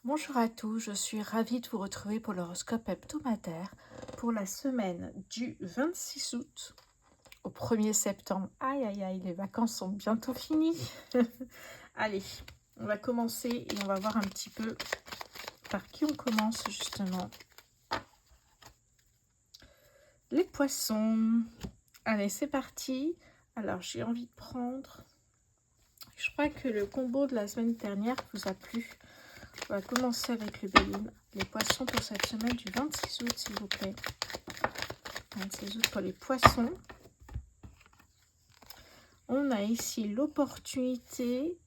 Bonjour à tous, je suis ravie de vous retrouver pour l'horoscope hebdomadaire pour la semaine du 26 août au 1er septembre. Aïe aïe aïe, les vacances sont bientôt finies. Allez, on va commencer et on va voir un petit peu par qui on commence justement. Les poissons. Allez, c'est parti. Alors, j'ai envie de prendre... Je crois que le combo de la semaine dernière vous a plu. On va commencer avec le Béline. Les poissons pour cette semaine du 26 août, s'il vous plaît. 26 août pour les poissons. On a ici l'opportunité.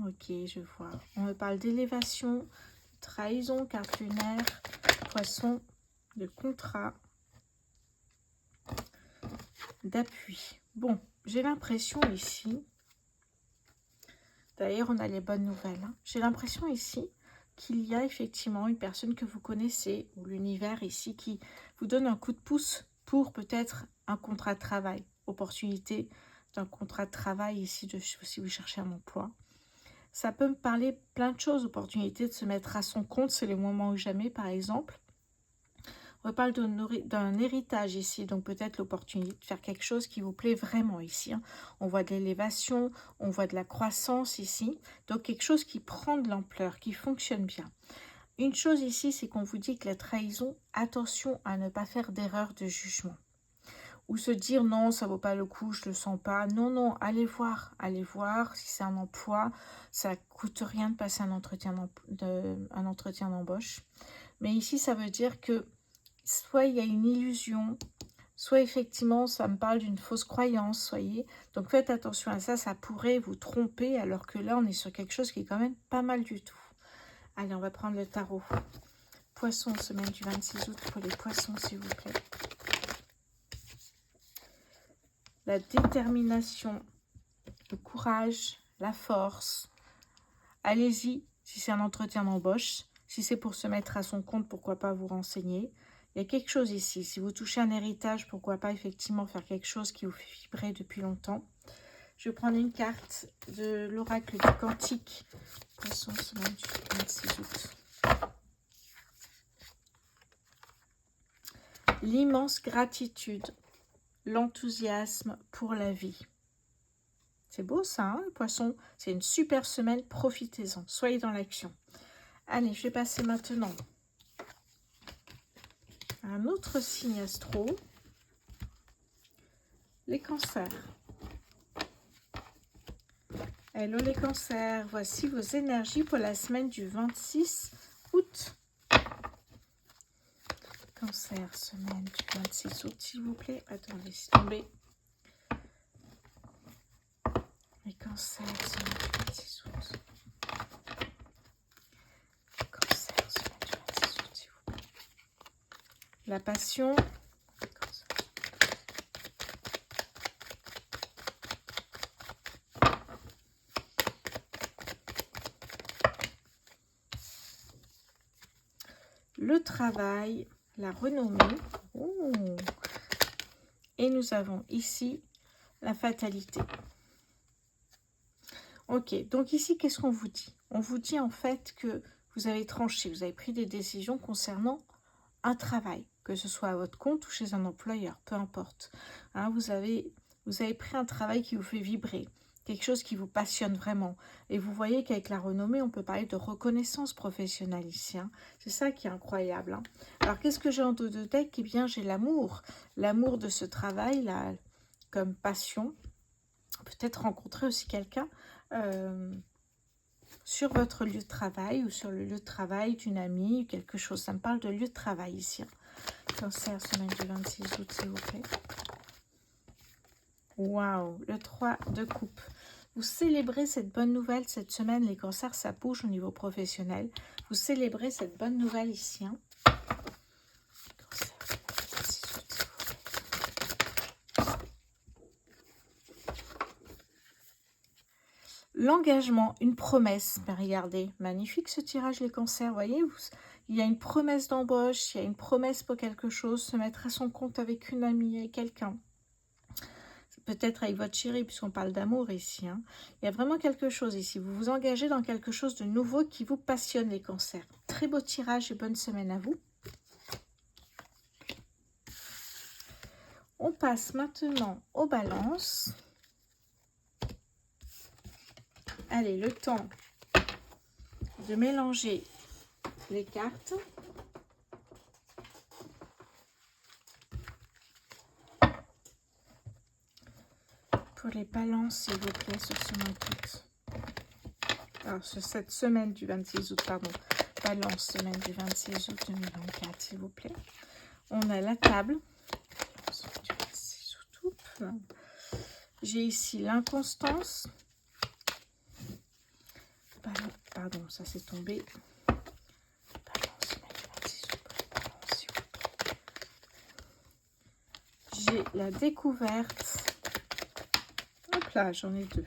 Ok, je vois. On me parle d'élévation, trahison, carte lunaire, poisson, de contrat, d'appui. Bon, j'ai l'impression ici... D'ailleurs, on a les bonnes nouvelles. J'ai l'impression ici qu'il y a effectivement une personne que vous connaissez, ou l'univers ici, qui vous donne un coup de pouce pour peut-être un contrat de travail. Opportunité d'un contrat de travail ici, si vous cherchez un emploi. Ça peut me parler plein de choses. Opportunité de se mettre à son compte, c'est le moment ou jamais, par exemple. On parle d'un héritage ici, donc peut-être l'opportunité de faire quelque chose qui vous plaît vraiment ici. On voit de l'élévation, on voit de la croissance ici, donc quelque chose qui prend de l'ampleur, qui fonctionne bien. Une chose ici, c'est qu'on vous dit que la trahison, attention à ne pas faire d'erreur de jugement. Ou se dire non, ça vaut pas le coup, je le sens pas. Non, non, allez voir si c'est un emploi, ça coûte rien de passer un entretien d'embauche. Mais ici, ça veut dire que soit il y a une illusion, soit effectivement ça me parle d'une fausse croyance, soyez. Donc faites attention à ça, ça pourrait vous tromper, alors que là on est sur quelque chose qui est quand même pas mal du tout. Allez, on va prendre le tarot. Poisson, semaine du 26 août pour les poissons, s'il vous plaît. La détermination, le courage, la force. Allez-y, si c'est un entretien d'embauche. Si c'est pour se mettre à son compte, pourquoi pas vous renseigner. Il y a quelque chose ici. Si vous touchez un héritage, pourquoi pas effectivement faire quelque chose qui vous fait vibrer depuis longtemps. Je vais prendre une carte de l'oracle du Cantique. Poisson, semaine du 26 août. L'immense gratitude, l'enthousiasme pour la vie. C'est beau ça, hein, le poisson. C'est une super semaine, profitez-en. Soyez dans l'action. Allez, je vais passer maintenant à un autre signe astro. Les cancers. Hello les cancers, voici vos énergies pour la semaine du 26 août. Cancer, semaine du 26 août, s'il vous plaît. Attendez, laissez tomber. Les cancers, semaine du 26 août. Cancer, semaine du 26 août, s'il vous plaît. La passion. Le travail, la renommée. Oh. Et nous avons ici la fatalité. Ok, donc ici, qu'est-ce qu'on vous dit? On vous dit en fait que vous avez tranché, vous avez pris des décisions concernant un travail, que ce soit à votre compte ou chez un employeur, peu importe. Hein, vous avez pris un travail qui vous fait vibrer, quelque chose qui vous passionne vraiment. Et vous voyez qu'avec la renommée, on peut parler de reconnaissance professionnelle ici. Hein. C'est ça qui est incroyable. Hein. Alors, qu'est-ce que j'ai en dos de deck? Eh bien, j'ai l'amour. L'amour de ce travail, là, comme passion. Peut-être rencontrer aussi quelqu'un sur votre lieu de travail ou sur le lieu de travail d'une amie, quelque chose. Ça me parle de lieu de travail ici. Hein. Cancer, semaine du 26 août, s'il vous plaît. Waouh, le 3 de coupe. Vous célébrez cette bonne nouvelle cette semaine, les cancers, ça bouge au niveau professionnel. Vous célébrez cette bonne nouvelle ici. Hein. Cancer, semaine du 26 août, s'il vous plaît. L'engagement, une promesse. Mais regardez, magnifique ce tirage, les cancers, voyez, il y a une promesse d'embauche, il y a une promesse pour quelque chose, se mettre à son compte avec une amie, avec quelqu'un. Peut-être avec votre chéri, puisqu'on parle d'amour ici. Hein. Il y a vraiment quelque chose ici. Vous vous engagez dans quelque chose de nouveau qui vous passionne, les cancers. très beau tirage et bonne semaine à vous. On passe maintenant aux balances. Allez, le temps de mélanger les cartes. Pour les balances, s'il vous plaît, sur ce mois d'août. Alors, sur cette semaine du 26 août, pardon. Balance, semaine du 26 août 2024, s'il vous plaît. On a la table. Du 26 août. J'ai ici l'inconstance. Pardon, ça s'est tombé. J'ai la découverte. Hop là, j'en ai deux.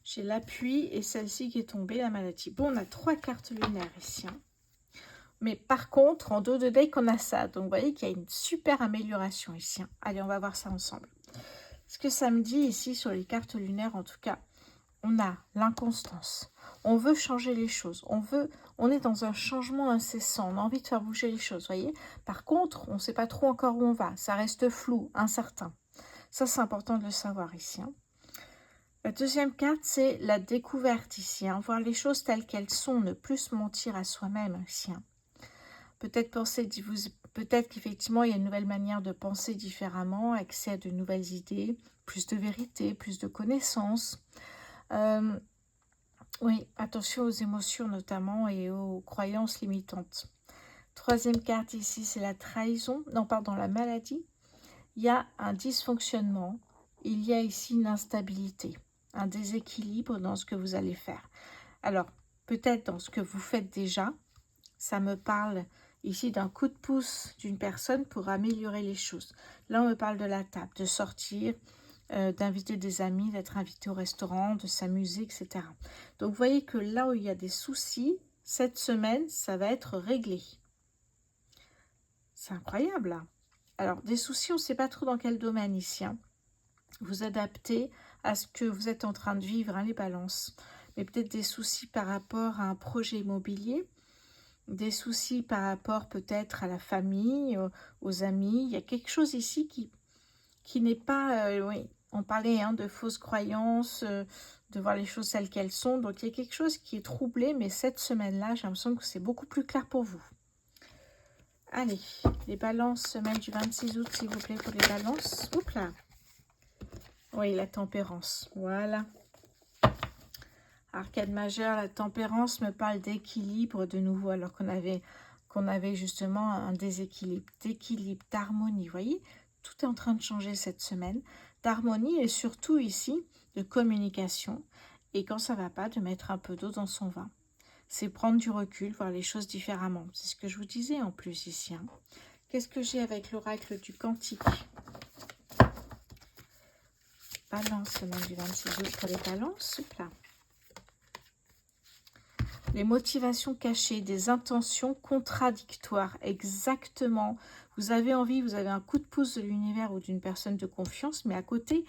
J'ai l'appui et celle-ci qui est tombée, la maladie. Bon, on a 3 cartes lunaires ici. Hein. Mais par contre, en dos de deck, on a ça. Donc, vous voyez qu'il y a une super amélioration ici. Hein. Allez, on va voir ça ensemble. Ce que ça me dit ici sur les cartes lunaires, en tout cas, on a l'inconstance. On veut changer les choses. On est dans un changement incessant. On a envie de faire bouger les choses, voyez. Par contre, on ne sait pas trop encore où on va. Ça reste flou, incertain. Ça, c'est important de le savoir ici. Hein. La deuxième carte, c'est la découverte ici. Hein. Voir les choses telles qu'elles sont, ne plus se mentir à soi-même ici. Hein. Peut-être qu'effectivement, il y a une nouvelle manière de penser différemment, accès à de nouvelles idées, plus de vérité, plus de connaissances. Oui, attention aux émotions notamment et aux croyances limitantes. Troisième carte ici, c'est la trahison. Non, pardon, la maladie. Il y a un dysfonctionnement. Il y a ici une instabilité, un déséquilibre dans ce que vous allez faire. Alors, peut-être dans ce que vous faites déjà, ça me parle ici d'un coup de pouce d'une personne pour améliorer les choses. Là, on me parle de la table, de sortir, d'inviter des amis, d'être invité au restaurant, de s'amuser, etc. Donc, vous voyez que là où il y a des soucis, cette semaine, ça va être réglé. C'est incroyable, là. Alors, des soucis, on ne sait pas trop dans quel domaine ici. Hein. Vous adaptez à ce que vous êtes en train de vivre, hein, les balances. Mais peut-être des soucis par rapport à un projet immobilier, des soucis par rapport peut-être à la famille, aux amis. Il y a quelque chose ici qui n'est pas... oui, on parlait hein, de fausses croyances, de voir les choses telles qu'elles sont. Donc, il y a quelque chose qui est troublé, mais cette semaine-là, j'ai l'impression que c'est beaucoup plus clair pour vous. Allez, les balances, semaine du 26 août, s'il vous plaît, pour les balances. Oups là. Oui, la tempérance, voilà. Arcade majeure, la tempérance me parle d'équilibre de nouveau, alors qu'on avait justement un déséquilibre, d'équilibre, d'harmonie. Vous voyez, tout est en train de changer cette semaine, d'harmonie et surtout ici, de communication. Et quand ça ne va pas, de mettre un peu d'eau dans son vin. C'est prendre du recul, voir les choses différemment. C'est ce que je vous disais en plus ici. Hein. Qu'est-ce que j'ai avec l'oracle du Cantique? Balance, semaine du 26 août pour les balances. Là. Les motivations cachées, des intentions contradictoires. Exactement. Vous avez envie, vous avez un coup de pouce de l'univers ou d'une personne de confiance, mais à côté,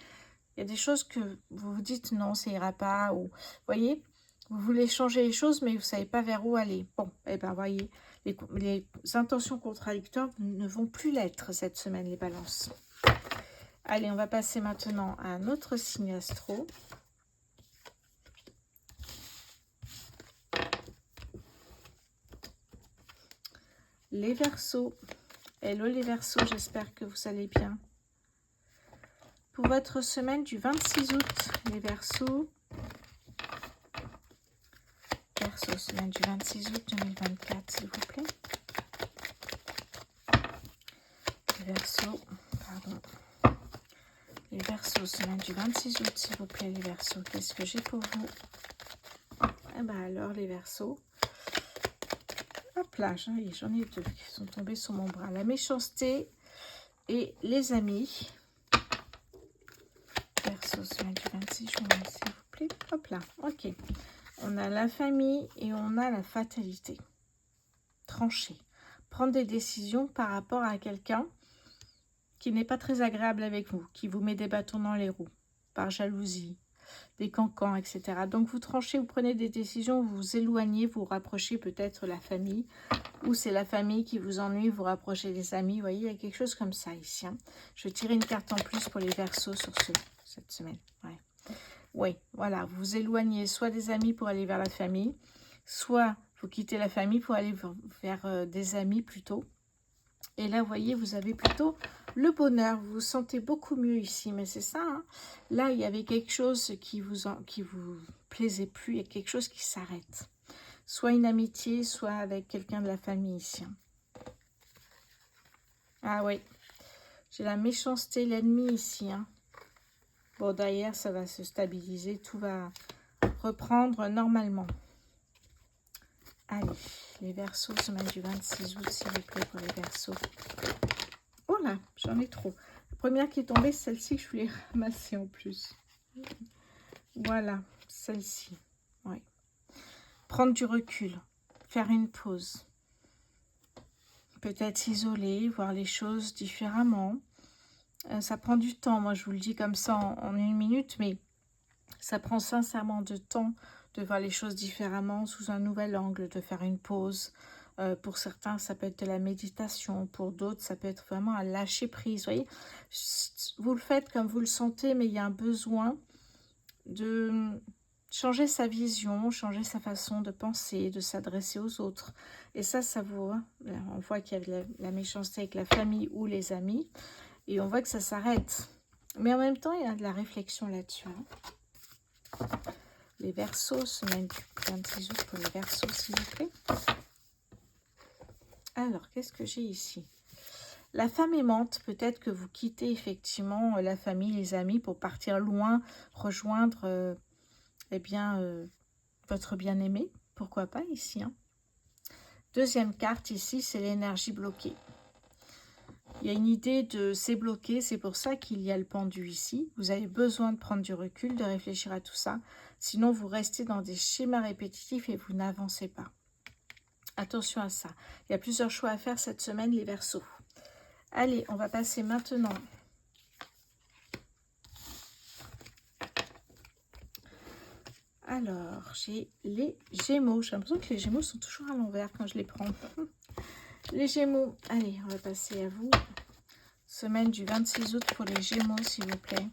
il y a des choses que vous vous dites non, ça ira pas. Ou, voyez, vous voulez changer les choses, mais vous ne savez pas vers où aller. Bon, eh bien, voyez, les intentions contradictoires ne vont plus l'être cette semaine, les balances. Allez, on va passer maintenant à un autre signe astro. Les Verseaux. Hello les Verseaux, j'espère que vous allez bien. Pour votre semaine du 26 août, les Verseaux. Verseaux, semaine du 26 août 2024, s'il vous plaît. Les Verseaux, pardon. Les Verseaux, semaine du 26 août, s'il vous plaît, les Verseaux. Qu'est-ce que j'ai pour vous? Eh bien alors, les Verseaux. Hop là, j'en ai deux qui sont tombés sur mon bras. La méchanceté et les amis. Verseaux, semaine du 26 juin, s'il vous plaît. Hop là, ok. On a la famille et on a la fatalité. Trancher. Prendre des décisions par rapport à quelqu'un qui n'est pas très agréable avec vous, qui vous met des bâtons dans les roues, par jalousie, des cancans, etc. Donc vous tranchez, vous prenez des décisions, vous vous éloignez, vous rapprochez peut-être la famille, ou c'est la famille qui vous ennuie, vous rapprochez des amis. Vous voyez, il y a quelque chose comme ça ici. Hein. Je vais tirer une carte en plus pour les Verseaux sur cette semaine. Ouais. Oui, voilà, vous vous éloignez soit des amis pour aller vers la famille, soit vous quittez la famille pour aller vers des amis plutôt. Et là, vous voyez, vous avez plutôt le bonheur. Vous vous sentez beaucoup mieux ici. Mais c'est ça. Hein. Là, il y avait quelque chose qui vous plaisait plus. Il y a quelque chose qui s'arrête. Soit une amitié, soit avec quelqu'un de la famille ici. Ah oui. J'ai la méchanceté, l'ennemi ici. Hein. Bon, d'ailleurs, ça va se stabiliser. Tout va reprendre normalement. Allez, les Verseaux, semaine du 26 août, s'il vous plaît, pour les Verseaux. Oh là, j'en ai trop. La première qui est tombée, c'est celle-ci que je voulais ramasser en plus. Voilà, celle-ci. Oui. Prendre du recul, faire une pause. Peut-être s'isoler, voir les choses différemment. Ça prend du temps, moi je vous le dis comme ça en une minute, mais ça prend sincèrement du temps de voir les choses différemment, sous un nouvel angle, de faire une pause. Pour certains, ça peut être de la méditation. Pour d'autres, ça peut être vraiment un lâcher prise. Vous voyez, vous le faites comme vous le sentez, mais il y a un besoin de changer sa vision, changer sa façon de penser, de s'adresser aux autres. Et ça vous... Hein, on voit qu'il y a de la méchanceté avec la famille ou les amis. Et on voit que ça s'arrête. Mais en même temps, il y a de la réflexion là-dessus. Hein. Les Verseaux, semaine du 26 août pour les Verseaux, s'il vous plaît. Alors, qu'est-ce que j'ai ici? La femme aimante, peut-être que vous quittez effectivement la famille, les amis pour partir loin, rejoindre votre bien-aimé. Pourquoi pas ici. Hein. Deuxième carte ici, c'est l'énergie bloquée. Il y a une idée de c'est bloqué, c'est pour ça qu'il y a le pendu ici. Vous avez besoin de prendre du recul, de réfléchir à tout ça. Sinon, vous restez dans des schémas répétitifs et vous n'avancez pas. Attention à ça. Il y a plusieurs choix à faire cette semaine, les Verseaux. Allez, on va passer maintenant alors, j'ai les Gémeaux. J'ai l'impression que les Gémeaux sont toujours à l'envers quand je les prends. Les Gémeaux, allez, on va passer à vous. Semaine du 26 août pour les Gémeaux, s'il vous plaît.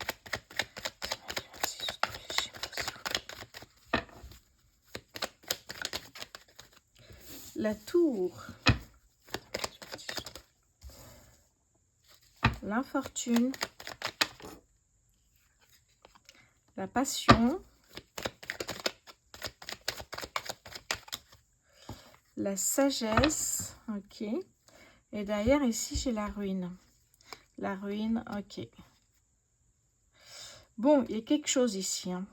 La Tour. L'infortune. La Passion. La Sagesse. Ok. Et derrière, ici, j'ai la Ruine. La Ruine, ok. Bon, il y a quelque chose ici. Hein.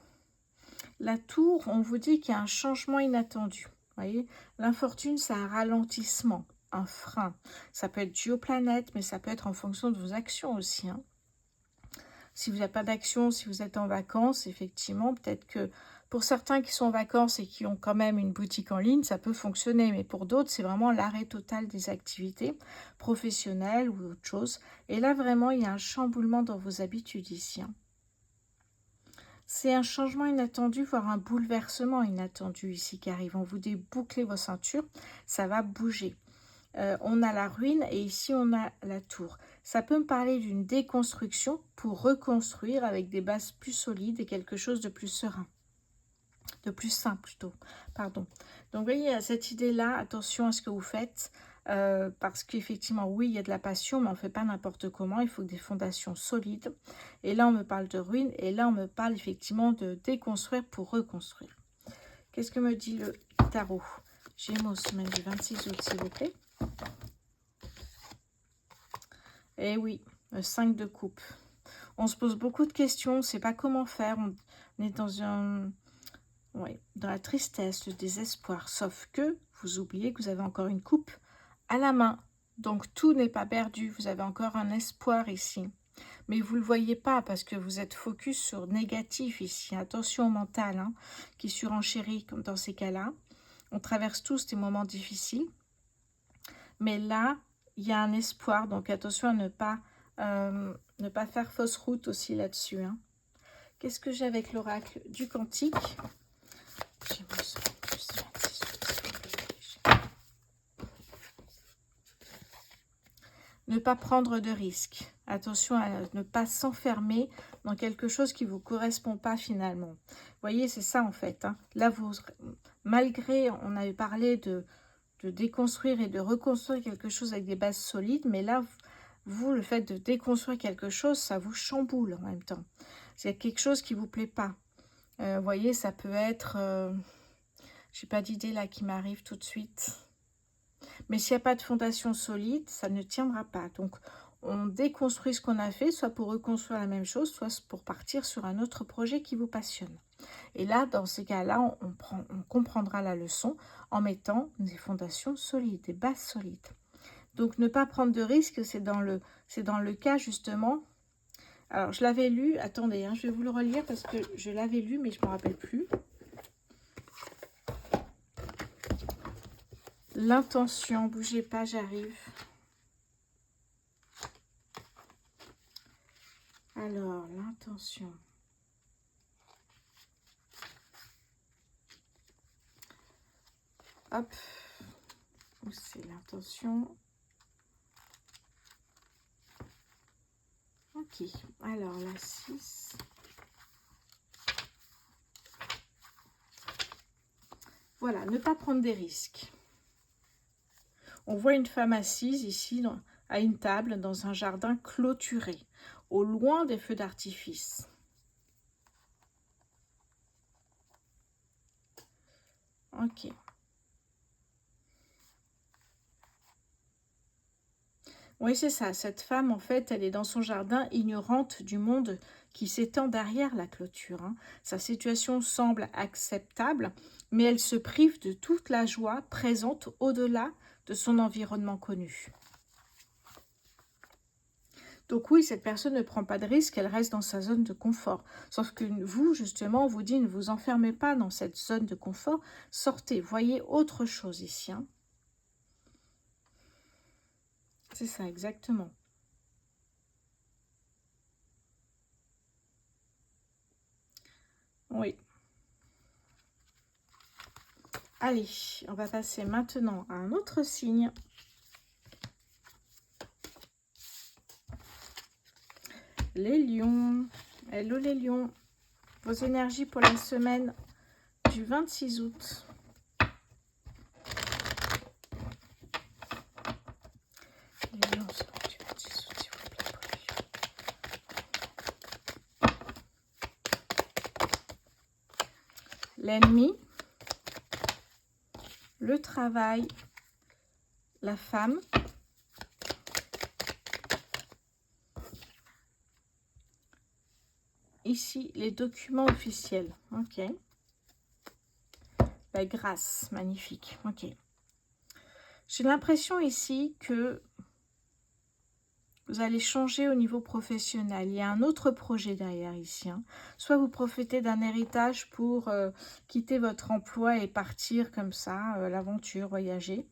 La Tour, on vous dit qu'il y a un changement inattendu. Vous voyez, l'infortune, c'est un ralentissement, un frein. Ça peut être dû aux planètes, mais ça peut être en fonction de vos actions aussi. Hein. Si vous n'avez pas d'action, si vous êtes en vacances, effectivement, peut-être que pour certains qui sont en vacances et qui ont quand même une boutique en ligne, ça peut fonctionner. Mais pour d'autres, c'est vraiment l'arrêt total des activités professionnelles ou autre chose. Et là, vraiment, il y a un chamboulement dans vos habitudes ici. Hein. C'est un changement inattendu, voire un bouleversement inattendu ici qui arrive. On vous débouclez vos ceintures, ça va bouger. On a la ruine et ici on a la tour. Ça peut me parler d'une déconstruction pour reconstruire avec des bases plus solides et quelque chose de plus serein. De plus sain plutôt, pardon. Donc vous voyez, à cette idée-là, attention à ce que vous faites. Parce qu'effectivement, oui, il y a de la passion, mais on ne fait pas n'importe comment. Il faut des fondations solides. Et là, on me parle de ruine. Et là, on me parle effectivement de déconstruire pour reconstruire. Qu'est-ce que me dit le tarot? Gémeaux, semaine du 26 août, s'il vous plaît. Eh oui, le 5 de coupe. On se pose beaucoup de questions. On ne sait pas comment faire. On est dans dans la tristesse, le désespoir. Sauf que vous oubliez que vous avez encore une coupe à la main. Donc, tout n'est pas perdu. Vous avez encore un espoir ici. Mais vous ne le voyez pas parce que vous êtes focus sur négatif ici. Attention au mental hein, qui surenchérit comme dans ces cas-là. On traverse tous des moments difficiles. Mais là, il y a un espoir. Donc, attention à ne pas faire fausse route aussi là-dessus. Hein. Qu'est-ce que j'ai avec l'oracle du Cantique? J'ai mon sang, ne pas prendre de risques. Attention à ne pas s'enfermer dans quelque chose qui ne vous correspond pas finalement. Vous voyez, c'est ça en fait. Hein. Là, vous, malgré, on avait parlé de déconstruire et de reconstruire quelque chose avec des bases solides, mais là, vous, le fait de déconstruire quelque chose, ça vous chamboule en même temps. C'est quelque chose qui ne vous plaît pas. Vous voyez, ça peut être... j'ai pas d'idée là qui m'arrive tout de suite. Mais s'il n'y a pas de fondation solide, ça ne tiendra pas. Donc, on déconstruit ce qu'on a fait, soit pour reconstruire la même chose, soit pour partir sur un autre projet qui vous passionne. Et là, dans ces cas-là, on comprendra la leçon en mettant des fondations solides, des bases solides. Donc, ne pas prendre de risques, c'est dans le cas justement. Alors, je l'avais lu, attendez, hein, je vais vous le relire parce que je l'avais lu, mais je ne me rappelle plus. L'intention, bougez pas, j'arrive. Alors, l'intention. Hop. Où c'est l'intention? Ok. Alors, la 6. Voilà, ne pas prendre des risques. On voit une femme assise ici à une table dans un jardin clôturé, au loin des feux d'artifice. Ok. Oui, c'est ça. Cette femme, en fait, elle est dans son jardin, ignorante du monde qui s'étend derrière la clôture. Hein. Sa situation semble acceptable, mais elle se prive de toute la joie présente au-delà de son environnement connu. Donc oui, cette personne ne prend pas de risque, elle reste dans sa zone de confort. Sauf que vous, justement, on vous dit, ne vous enfermez pas dans cette zone de confort, sortez, voyez autre chose ici. Hein. C'est ça, exactement. Oui. Allez, on va passer maintenant à un autre signe. Les lions. Hello les lions. Vos énergies pour la semaine du 26 août. Les lions, du 26 août, s'il vous plaît, pour les lions. L'ennemi. Le travail. La femme. Ici, les documents officiels. Ok. La grâce, magnifique. Ok. J'ai l'impression ici que vous allez changer au niveau professionnel. Il y a un autre projet derrière ici. Hein. Soit vous profitez d'un héritage pour quitter votre emploi et partir comme ça, l'aventure, voyager.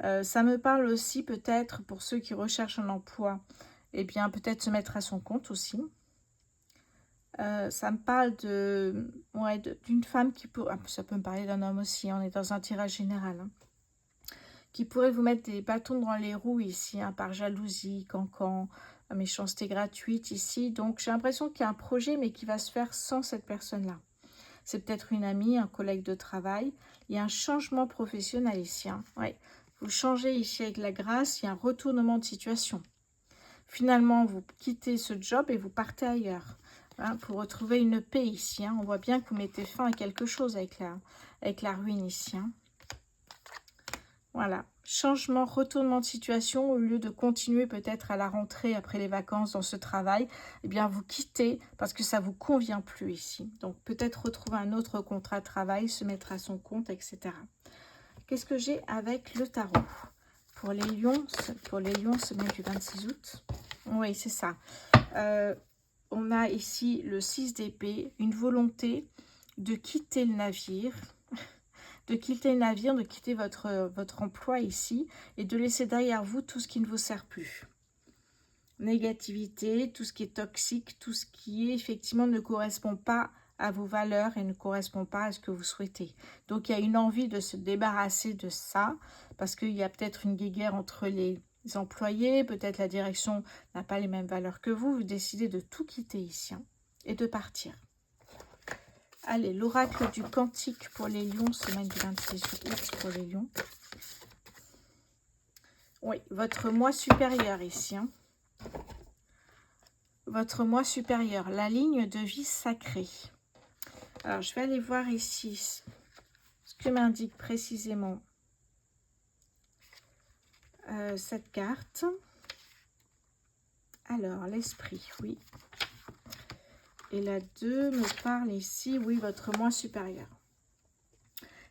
Ça me parle aussi peut-être pour ceux qui recherchent un emploi, eh bien peut-être se mettre à son compte aussi. Ça me parle d'une femme qui peut... ça peut me parler d'un homme aussi, on est dans un tirage général. Hein, qui pourrait vous mettre des bâtons dans les roues ici, hein, par jalousie, cancan, méchanceté gratuite ici. Donc j'ai l'impression qu'il y a un projet, mais qui va se faire sans cette personne-là. C'est peut-être une amie, un collègue de travail. Il y a un changement professionnel ici. Hein. Ouais. Vous changez ici avec la grâce, il y a un retournement de situation. Finalement, vous quittez ce job et vous partez ailleurs. Hein, pour retrouver une paix ici. Hein. On voit bien que vous mettez fin à quelque chose avec la ruine ici. Hein. Voilà. Changement, retournement de situation. Au lieu de continuer peut-être à la rentrée après les vacances dans ce travail, eh bien vous quittez parce que ça ne vous convient plus ici. Donc peut-être retrouver un autre contrat de travail, se mettre à son compte, etc. Qu'est-ce que j'ai avec le tarot? Pour les lions, semaine du 26 août. Oui, c'est ça. On a ici le 6 d'épée, une volonté de quitter le navire, de quitter votre emploi ici et de laisser derrière vous tout ce qui ne vous sert plus. négativité, tout ce qui est toxique, tout ce qui est effectivement ne correspond pas à vos valeurs et ne correspond pas à ce que vous souhaitez. Donc il y a une envie de se débarrasser de ça, parce qu'il y a peut-être une guéguerre entre les employés, peut-être la direction n'a pas les mêmes valeurs que vous décidez de tout quitter ici hein, et de partir. Allez, l'oracle du Cantique pour les lions, semaine du 26 août pour les lions. Oui, votre moi supérieur ici. Hein. Votre moi supérieur, la ligne de vie sacrée. Alors, je vais aller voir ici ce que m'indique précisément cette carte. Alors, l'esprit, oui. Et la 2 me parle ici, oui, votre moi supérieur.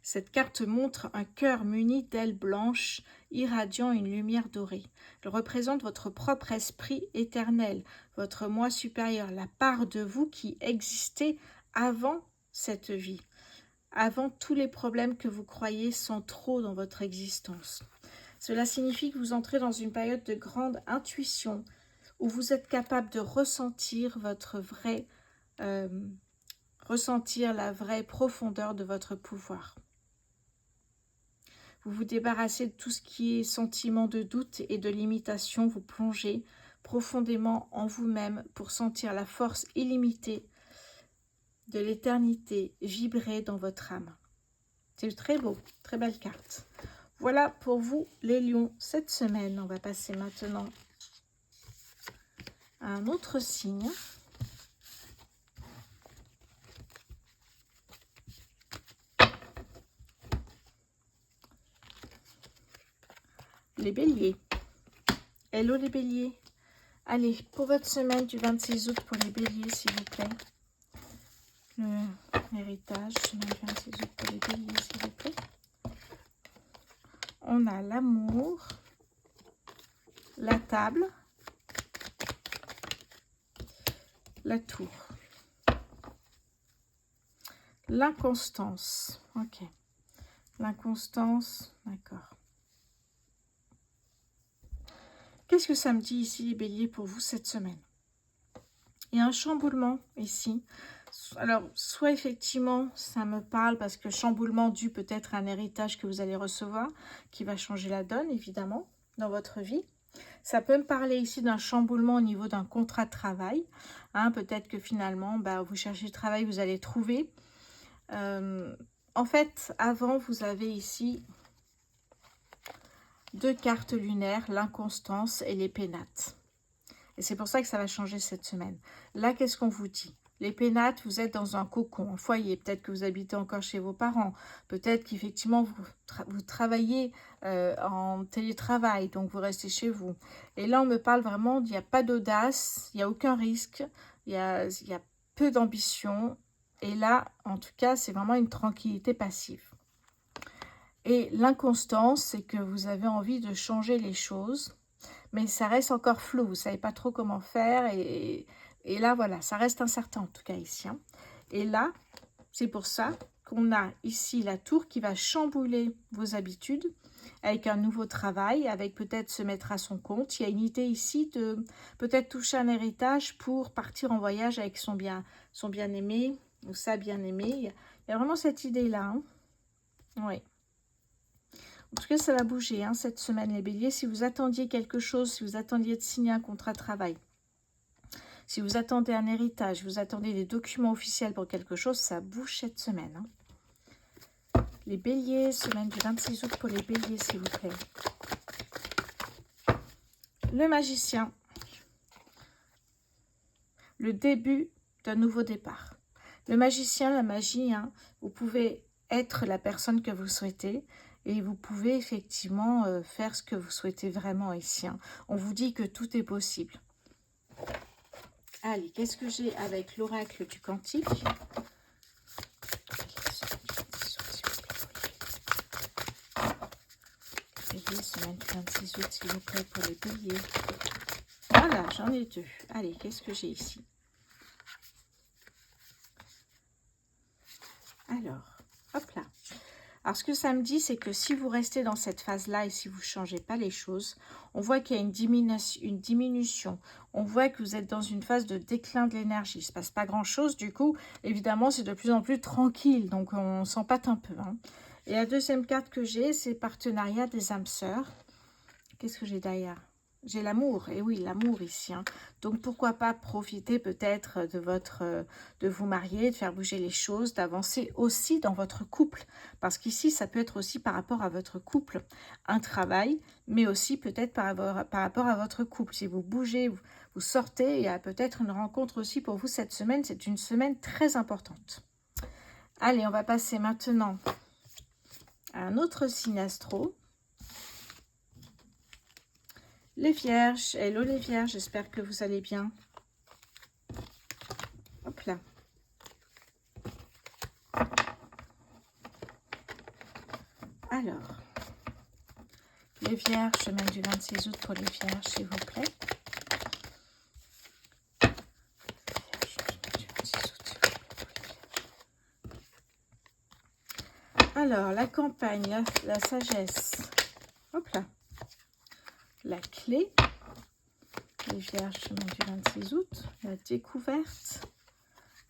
Cette carte montre un cœur muni d'ailes blanches, irradiant une lumière dorée. Elle représente votre propre esprit éternel, votre moi supérieur, la part de vous qui existait avant cette vie, avant tous les problèmes que vous croyez centraux dans votre existence. Cela signifie que vous entrez dans une période de grande intuition, où vous êtes capable de ressentir votre vrai, ressentir la vraie profondeur de votre pouvoir. Vous vous débarrassez de tout ce qui est sentiment de doute et de limitation. Vous plongez profondément en vous-même pour sentir la force illimitée de l'éternité vibrer dans votre âme. C'est très beau, très belle carte. Voilà pour vous les lions cette semaine. On va passer maintenant à un autre signe. Les béliers. Hello les béliers. Allez, pour votre semaine du 26 août pour les béliers, s'il vous plaît. L'héritage, semaine du 26 août pour les béliers, s'il vous plaît. On a l'amour, la table, la tour. L'inconstance. Ok. L'inconstance, d'accord. Qu'est-ce que ça me dit ici, les béliers, pour vous cette semaine? Il y a un chamboulement ici. Alors, soit effectivement, ça me parle parce que chamboulement dû peut-être à un héritage que vous allez recevoir, qui va changer la donne, évidemment, dans votre vie. Ça peut me parler ici d'un chamboulement au niveau d'un contrat de travail. Hein, peut-être que finalement, vous cherchez du travail, vous allez trouver. En fait, avant, vous avez ici 2 cartes lunaires, l'inconstance et les pénates. Et c'est pour ça que ça va changer cette semaine. Là, qu'est-ce qu'on vous dit? Les pénates, vous êtes dans un cocon, un foyer. Peut-être que vous habitez encore chez vos parents. Peut-être qu'effectivement, vous travaillez en télétravail, donc vous restez chez vous. Et là, on me parle vraiment, il n'y a pas d'audace, il n'y a aucun risque, il y a peu d'ambition. Et là, en tout cas, c'est vraiment une tranquillité passive. Et l'inconstance, c'est que vous avez envie de changer les choses, mais ça reste encore flou, vous ne savez pas trop comment faire, et là, voilà, ça reste incertain en tout cas ici. Hein. Et là, c'est pour ça qu'on a ici la tour qui va chambouler vos habitudes, avec un nouveau travail, avec peut-être se mettre à son compte. Il y a une idée ici de peut-être toucher un héritage pour partir en voyage avec son bien-aimé, ou sa bien-aimée. Il y a vraiment cette idée-là. Hein. Oui. En tout cas, ça va bouger hein, cette semaine, les béliers. Si vous attendiez quelque chose, si vous attendiez de signer un contrat de travail, si vous attendez un héritage, vous attendez des documents officiels pour quelque chose, ça bouge cette semaine. Hein. Les béliers, semaine du 26 août pour les béliers, s'il vous plaît. Le magicien. Le début d'un nouveau départ. Le magicien, la magie, hein, vous pouvez être la personne que vous souhaitez. Et vous pouvez effectivement faire ce que vous souhaitez vraiment ici. Hein. On vous dit que tout est possible. Allez, qu'est-ce que j'ai avec l'oracle du Cantique? Bélier, semaine du 26 août, s'il vous plaît, pour les béliers. Voilà, j'en ai 2. Allez, qu'est-ce que j'ai ici? Alors, hop là. Alors, ce que ça me dit, c'est que si vous restez dans cette phase-là et si vous ne changez pas les choses, on voit qu'il y a une diminution. On voit que vous êtes dans une phase de déclin de l'énergie. Il ne se passe pas grand-chose. Du coup, évidemment, c'est de plus en plus tranquille. Donc, on s'empâte un peu. Hein. Et la deuxième carte que j'ai, c'est partenariat des âmes sœurs. Qu'est-ce que j'ai derrière? J'ai l'amour, et oui, l'amour ici. Hein. Donc, pourquoi pas profiter peut-être de vous marier, de faire bouger les choses, d'avancer aussi dans votre couple. Parce qu'ici, ça peut être aussi par rapport à votre couple, un travail, mais aussi peut-être par rapport à votre couple. Si vous bougez, vous sortez, il y a peut-être une rencontre aussi pour vous cette semaine. C'est une semaine très importante. Allez, on va passer maintenant à un autre signe astro. Les Vierges, hello les Vierges, j'espère que vous allez bien. Hop là. Alors, les Vierges, semaine du 26 août pour les Vierges, s'il vous plaît. Alors, la campagne, la sagesse. Hop là. La clé. Les Vierges, semaine du 26 août. La découverte.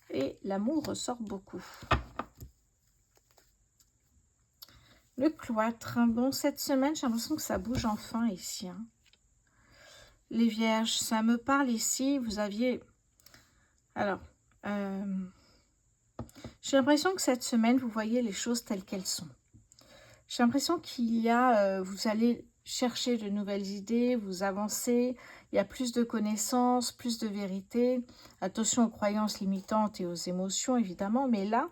Et l'amour ressort beaucoup. Le cloître. Bon, cette semaine, j'ai l'impression que ça bouge enfin ici. Hein. Les Vierges, ça me parle ici. Vous aviez... Alors, j'ai l'impression que cette semaine, vous voyez les choses telles qu'elles sont. J'ai l'impression qu'il y a... vous allez chercher de nouvelles idées, vous avancez. Il y a plus de connaissances, plus de vérité. Attention aux croyances limitantes et aux émotions, évidemment. Mais là,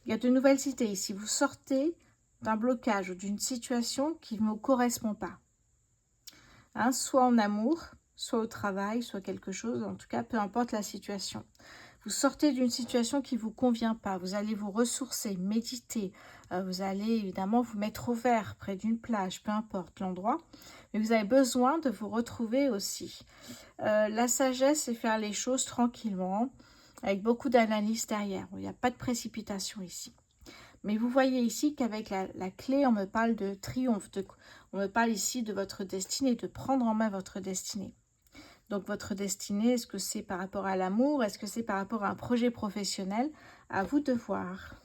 il y a de nouvelles idées. Ici, vous sortez d'un blocage ou d'une situation qui ne vous correspond pas. Hein, soit en amour, soit au travail, soit quelque chose. En tout cas, peu importe la situation. Vous sortez d'une situation qui ne vous convient pas. Vous allez vous ressourcer, méditer. Vous allez évidemment vous mettre au vert près d'une plage, peu importe l'endroit. Mais vous avez besoin de vous retrouver aussi. La sagesse, c'est faire les choses tranquillement, avec beaucoup d'analyse derrière. Il n'y a pas de précipitation ici. Mais vous voyez ici qu'avec la clé, on me parle de triomphe. On me parle ici de votre destinée, de prendre en main votre destinée. Donc, votre destinée, est-ce que c'est par rapport à l'amour? Est-ce que c'est par rapport à un projet professionnel? À vous de voir.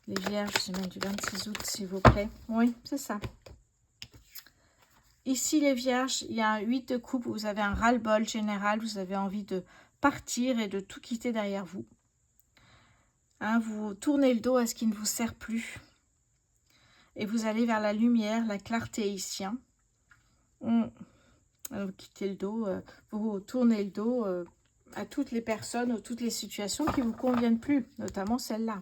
Les Vierges, semaine du 26 août, s'il vous plaît. Oui, c'est ça. Ici, les Vierges, il y a un 8 de coupe. Vous avez un ras-le-bol général. Vous avez envie de partir et de tout quitter derrière vous. Hein, vous tournez le dos à ce qui ne vous sert plus. Et vous allez vers la lumière, la clarté ici. Hein. Vous quittez le dos, vous tournez le dos à toutes les personnes ou toutes les situations qui ne vous conviennent plus, notamment celle-là.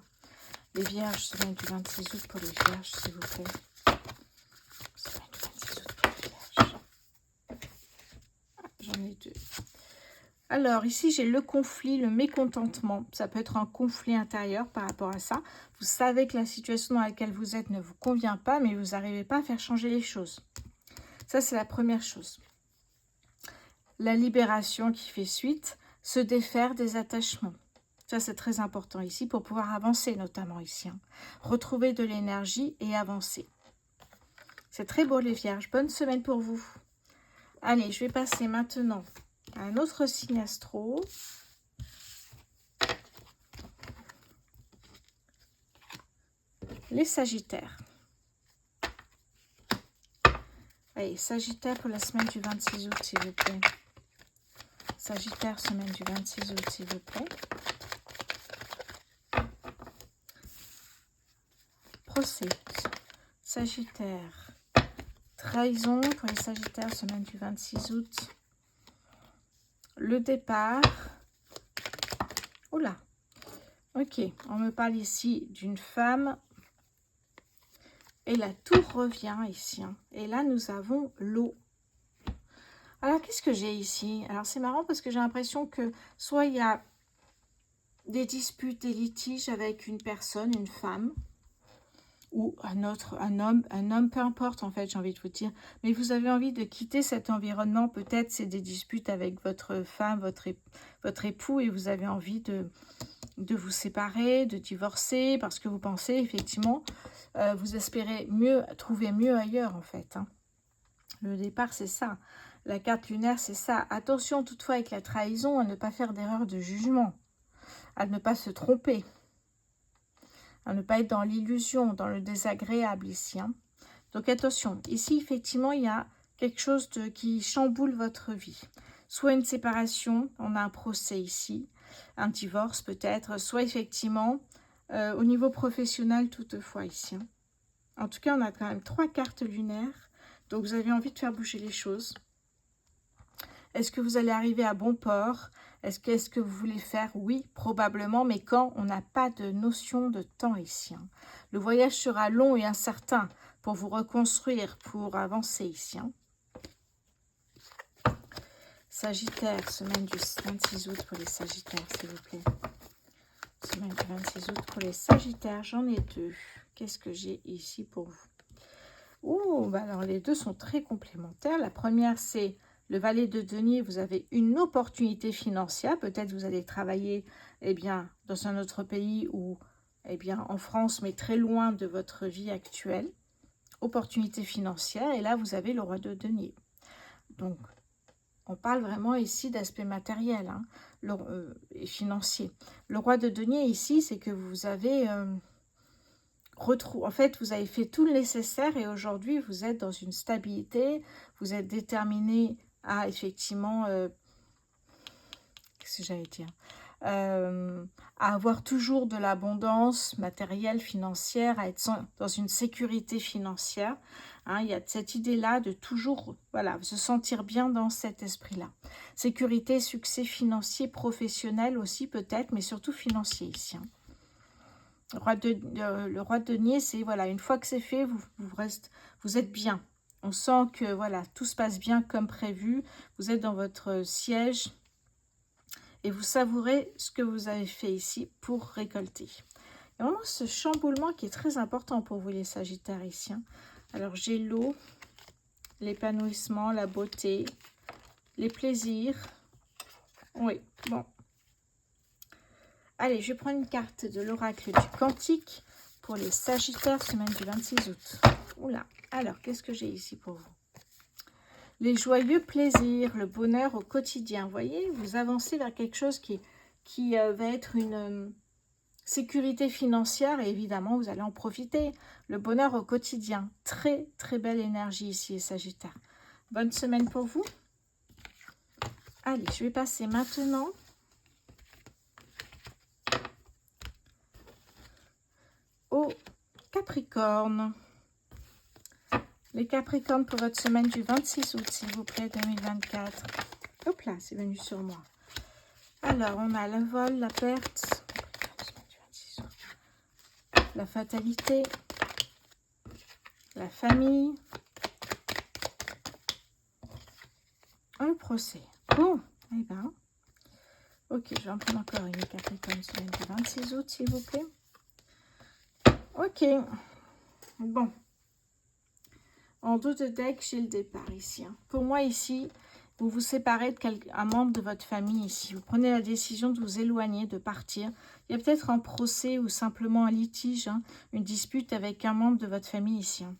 Les Vierges, semaine du 26 août pour les Vierges, s'il vous plaît. Semaine du 26 août pour les Vierges. Ah, j'en ai deux. Alors, ici, j'ai le conflit, le mécontentement. Ça peut être un conflit intérieur par rapport à ça. Vous savez que la situation dans laquelle vous êtes ne vous convient pas, mais vous n'arrivez pas à faire changer les choses. Ça, c'est la première chose. La libération qui fait suite, se défaire des attachements. Ça, c'est très important ici pour pouvoir avancer, notamment ici. Hein. Retrouver de l'énergie et avancer. C'est très beau, les Vierges. Bonne semaine pour vous. Allez, je vais passer maintenant à un autre signe astro. Les Sagittaires. Allez, Sagittaire pour la semaine du 26 août, s'il vous plaît. Sagittaire, semaine du 26 août, s'il vous plaît. Procès. Sagittaire. Trahison pour les Sagittaires, semaine du 26 août. Le départ. Oula. Ok, on me parle ici d'une femme. Et la tour revient ici. Hein. Et là, nous avons l'eau. Alors, qu'est-ce que j'ai ici? Alors, c'est marrant parce que j'ai l'impression que soit il y a des disputes, des litiges avec une personne, une femme, ou un homme, peu importe en fait, j'ai envie de vous dire. Mais vous avez envie de quitter cet environnement. Peut-être c'est des disputes avec votre femme, votre époux, et vous avez envie de vous séparer, de divorcer, parce que vous pensez effectivement, vous espérez trouver mieux ailleurs en fait. Hein. Le départ, c'est ça. La carte lunaire, c'est ça. Attention toutefois avec la trahison à ne pas faire d'erreur de jugement, à ne pas se tromper, à ne pas être dans l'illusion, dans le désagréable ici. Hein. Donc attention, ici effectivement, il y a quelque chose qui chamboule votre vie. Soit une séparation, on a un procès ici, un divorce peut-être, soit effectivement au niveau professionnel toutefois ici. Hein. En tout cas, on a quand même 3 cartes lunaires, donc vous avez envie de faire bouger les choses. Est-ce que vous allez arriver à bon port? Est-ce que vous voulez faire? Oui, probablement, mais quand? On n'a pas de notion de temps ici. Hein. Le voyage sera long et incertain pour vous reconstruire, pour avancer ici. Hein. Sagittaire, semaine du 26 août pour les Sagittaires, s'il vous plaît. Semaine du 26 août pour les Sagittaires, j'en ai 2. Qu'est-ce que j'ai ici pour vous? Oh, bah alors les deux sont très complémentaires. La première, c'est le valet de denier. Vous avez une opportunité financière. Peut-être vous allez travailler dans un autre pays ou en France, mais très loin de votre vie actuelle. Opportunité financière. Et là, vous avez le roi de denier. Donc, on parle vraiment ici d'aspect matériel hein, et financier. Le roi de denier ici, c'est que vous avez... en fait, vous avez fait tout le nécessaire et aujourd'hui, vous êtes dans une stabilité, vous êtes déterminé à effectivement, qu'est-ce que j'allais dire, à avoir toujours de l'abondance matérielle, financière, à être dans une sécurité financière. Hein, il y a cette idée-là de toujours se sentir bien dans cet esprit-là. Sécurité, succès financier, professionnel aussi peut-être, mais surtout financier ici. Hein. Le roi de denier, c'est une fois que c'est fait, vous êtes bien. On sent que tout se passe bien comme prévu. Vous êtes dans votre siège et vous savourez ce que vous avez fait ici pour récolter. Il y a vraiment ce chamboulement qui est très important pour vous les Sagittaires ici. Hein. Alors j'ai l'eau, l'épanouissement, la beauté, les plaisirs. Oui, bon. Allez, je vais prendre une carte de l'oracle du Cantique pour les Sagittaires, semaine du 26 août. Oula, alors, qu'est-ce que j'ai ici pour vous? Les joyeux plaisirs, le bonheur au quotidien. Vous voyez, vous avancez vers quelque chose qui va être une sécurité financière et évidemment, vous allez en profiter. Le bonheur au quotidien. Très, très belle énergie ici, les Sagittaires. Bonne semaine pour vous. Allez, je vais passer maintenant... au Capricorne. Les Capricornes pour votre semaine du 26 août, s'il vous plaît, 2024. Hop là, c'est venu sur moi. Alors, on a le vol, la perte, la fatalité, la famille, le procès. Bon, eh ben, ok, je vais en prendre encore une Capricorne semaine du 26 août, s'il vous plaît. Ok, bon. En dos de deck, j'ai le départ ici. Hein. Pour moi, ici, vous vous séparez d'un membre de votre famille ici. Vous prenez la décision de vous éloigner, de partir. Il y a peut-être un procès ou simplement un litige, hein, une dispute avec un membre de votre famille ici. Hein.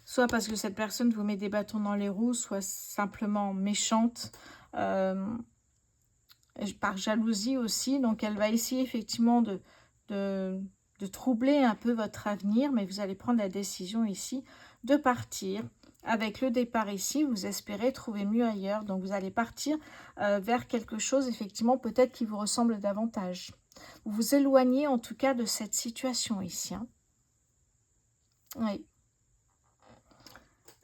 Soit parce que cette personne vous met des bâtons dans les roues, soit simplement méchante, par jalousie aussi. Donc, elle va essayer effectivement de troubler un peu votre avenir, mais vous allez prendre la décision ici de partir. Avec le départ ici, vous espérez trouver mieux ailleurs. Donc, vous allez partir vers quelque chose, effectivement, peut-être qui vous ressemble davantage. Vous vous éloignez, en tout cas, de cette situation ici. Hein. Oui.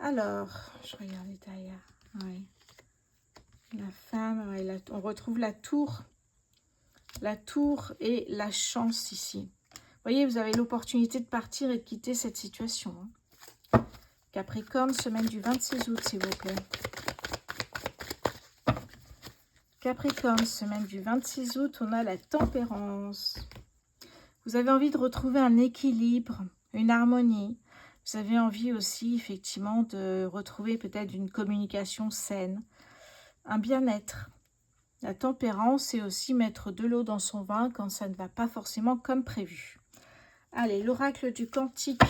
Alors, je regarde derrière. Oui. La femme, oui, on retrouve la tour. La tour et la chance ici. Vous voyez, vous avez l'opportunité de partir et de quitter cette situation. Hein. Capricorne, semaine du 26 août, s'il vous plaît. Capricorne, semaine du 26 août, on a la tempérance. Vous avez envie de retrouver un équilibre, une harmonie. Vous avez envie aussi, effectivement, de retrouver peut-être une communication saine, un bien-être. La tempérance, c'est aussi mettre de l'eau dans son vin quand ça ne va pas forcément comme prévu. Allez, l'oracle du Cantique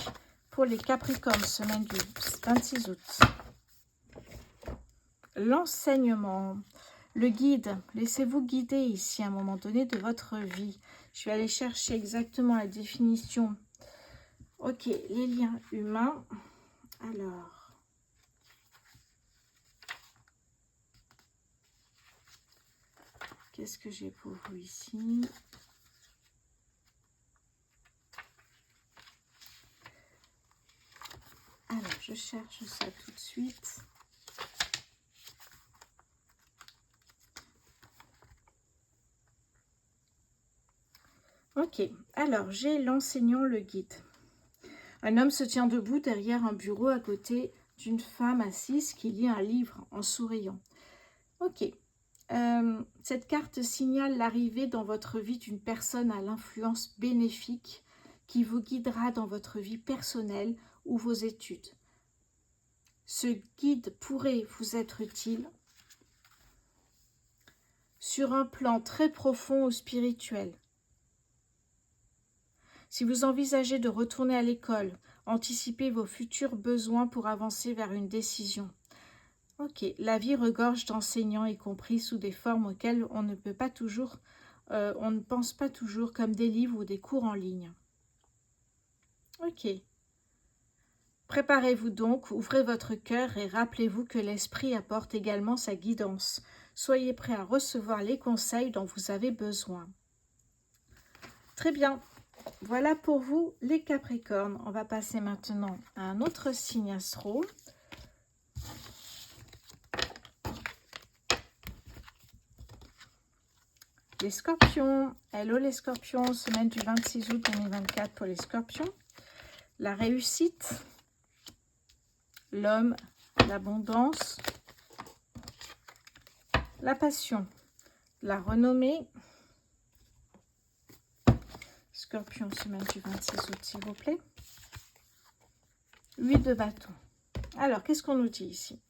pour les Capricornes, semaine du 26 août. L'enseignement, le guide. Laissez-vous guider ici à un moment donné de votre vie. Je vais aller chercher exactement la définition. Ok, les liens humains. Alors, qu'est-ce que j'ai pour vous ici? Alors, je cherche ça tout de suite. Ok, alors j'ai l'enseignant, le guide. Un homme se tient debout derrière un bureau à côté d'une femme assise qui lit un livre en souriant. Ok, cette carte signale l'arrivée dans votre vie d'une personne à l'influence bénéfique qui vous guidera dans votre vie personnelle ou vos études. Ce guide pourrait vous être utile sur un plan très profond ou spirituel. Si vous envisagez de retourner à l'école, anticipez vos futurs besoins pour avancer vers une décision. Ok, la vie regorge d'enseignants, y compris sous des formes auxquelles on ne peut pas toujours, on ne pense pas toujours, comme des livres ou des cours en ligne. Ok. Préparez-vous donc, ouvrez votre cœur et rappelez-vous que l'esprit apporte également sa guidance. Soyez prêts à recevoir les conseils dont vous avez besoin. Très bien. Voilà pour vous les Capricornes. On va passer maintenant à un autre signe astro. Les Scorpions. Hello les Scorpions, semaine du 26 août 2024 pour les Scorpions. La réussite, l'homme, l'abondance, la passion, la renommée. Scorpion, semaine du 26 août, s'il vous plaît. 8 de bâton. Alors, qu'est-ce qu'on nous dit ici?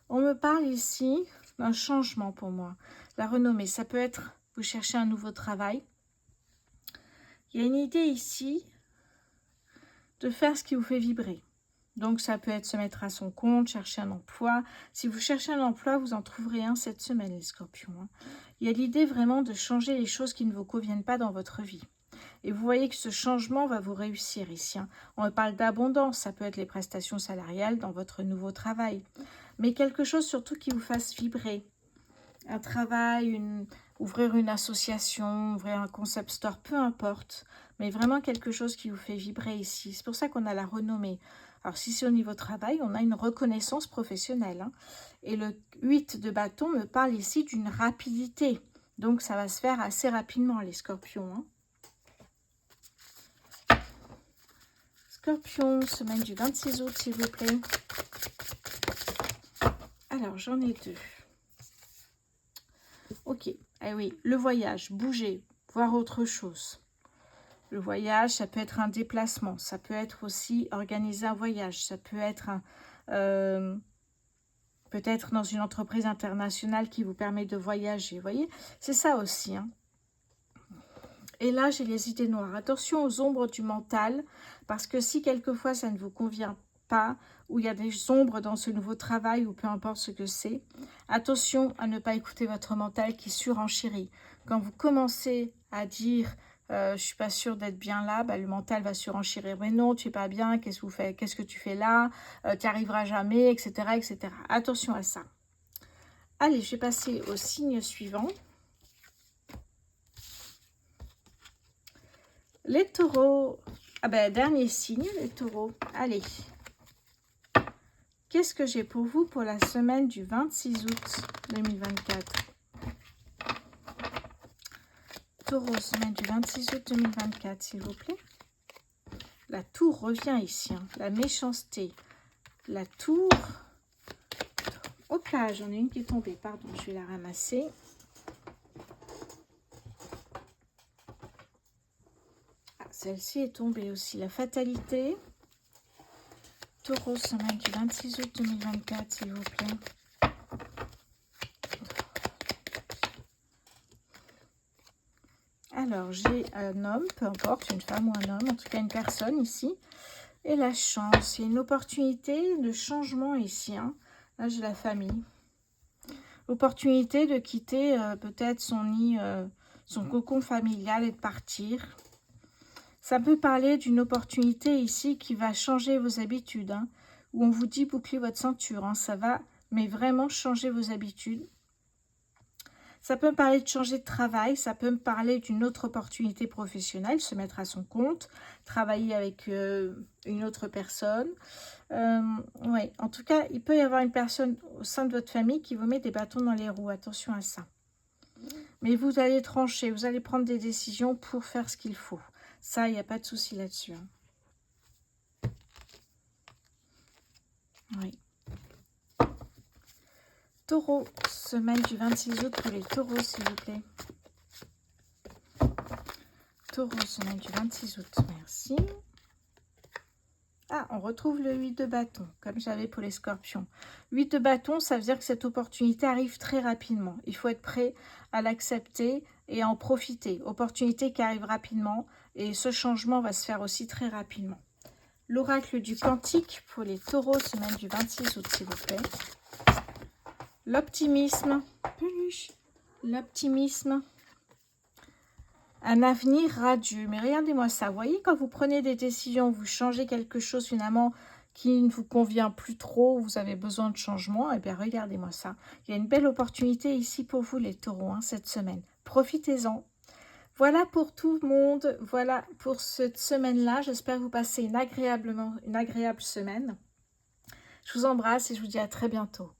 On me parle ici d'un changement pour moi. La renommée, ça peut être, vous cherchez un nouveau travail. Il y a une idée ici de faire ce qui vous fait vibrer. Donc, ça peut être se mettre à son compte, chercher un emploi. Si vous cherchez un emploi, vous en trouverez un cette semaine, les Scorpions. Il y a l'idée vraiment de changer les choses qui ne vous conviennent pas dans votre vie. Et vous voyez que ce changement va vous réussir ici. On parle d'abondance, ça peut être les prestations salariales dans votre nouveau travail. Mais quelque chose surtout qui vous fasse vibrer. Un travail, ouvrir une association, ouvrir un concept store, peu importe. Mais vraiment quelque chose qui vous fait vibrer ici. C'est pour ça qu'on a la renommée. Alors si c'est au niveau travail, on a une reconnaissance professionnelle. Et le 8 de bâton me parle ici d'une rapidité. Donc ça va se faire assez rapidement les Scorpions. Scorpion, semaine du 26 août, s'il vous plaît. Alors, j'en ai deux. Ok, eh oui, le voyage, bouger, voir autre chose. Le voyage, ça peut être un déplacement, ça peut être aussi organiser un voyage, ça peut être peut-être dans une entreprise internationale qui vous permet de voyager, vous voyez. C'est ça aussi, Et là, j'ai les idées noires. Attention aux ombres du mental, parce que si quelquefois ça ne vous convient pas, ou il y a des ombres dans ce nouveau travail, ou peu importe ce que c'est, attention à ne pas écouter votre mental qui surenchérit. Quand vous commencez à dire je ne suis pas sûre d'être bien là, le mental va surenchérir. Mais non, tu n'es pas bien, qu'est-ce que tu fais là, tu n'y arriveras jamais, etc., etc. Attention à ça. Allez, je vais passer au signe suivant. Les taureaux. Dernier signe, les taureaux. Allez. Qu'est-ce que j'ai pour vous pour la semaine du 26 août 2024? Taureau, semaine du 26 août 2024, s'il vous plaît. La tour revient ici. La méchanceté. La tour. Hop là, j'en ai une qui est tombée. Pardon, je vais la ramasser. Celle-ci est tombée aussi. La fatalité. Taureau, semaine du 26 août 2024, s'il vous plaît. Alors, j'ai un homme, peu importe, une femme ou un homme, en tout cas une personne ici. Et la chance, il y a une opportunité de changement ici. Hein. Là, j'ai la famille. Opportunité de quitter peut-être son nid, son cocon familial et de partir. Ça peut parler d'une opportunité ici qui va changer vos habitudes. Hein, où on vous dit bouclez votre ceinture. Hein, ça va, mais vraiment changer vos habitudes. Ça peut me parler de changer de travail, ça peut me parler d'une autre opportunité professionnelle, se mettre à son compte, travailler avec une autre personne. Ouais, en tout cas, il peut y avoir une personne au sein de votre famille qui vous met des bâtons dans les roues. Attention à ça. Mais vous allez trancher, vous allez prendre des décisions pour faire ce qu'il faut. Ça, il n'y a pas de souci là-dessus. Hein. Oui. Taureau, semaine du 26 août pour les taureaux, s'il vous plaît. Taureau, semaine du 26 août, merci. Ah, on retrouve le 8 de bâton, comme j'avais pour les scorpions. 8 de bâton, ça veut dire que cette opportunité arrive très rapidement. Il faut être prêt à l'accepter et à en profiter. Opportunité qui arrive rapidement et ce changement va se faire aussi très rapidement. L'oracle du Cantique pour les taureaux, semaine du 26 août, s'il vous plaît. L'optimisme, l'optimisme, un avenir radieux. Mais regardez-moi ça, vous voyez, quand vous prenez des décisions, vous changez quelque chose finalement qui ne vous convient plus trop, vous avez besoin de changement, et bien regardez-moi ça. Il y a une belle opportunité ici pour vous les taureaux, hein, cette semaine. Profitez-en. Voilà pour tout le monde, voilà pour cette semaine-là. J'espère que vous passez une agréable semaine. Je vous embrasse et je vous dis à très bientôt.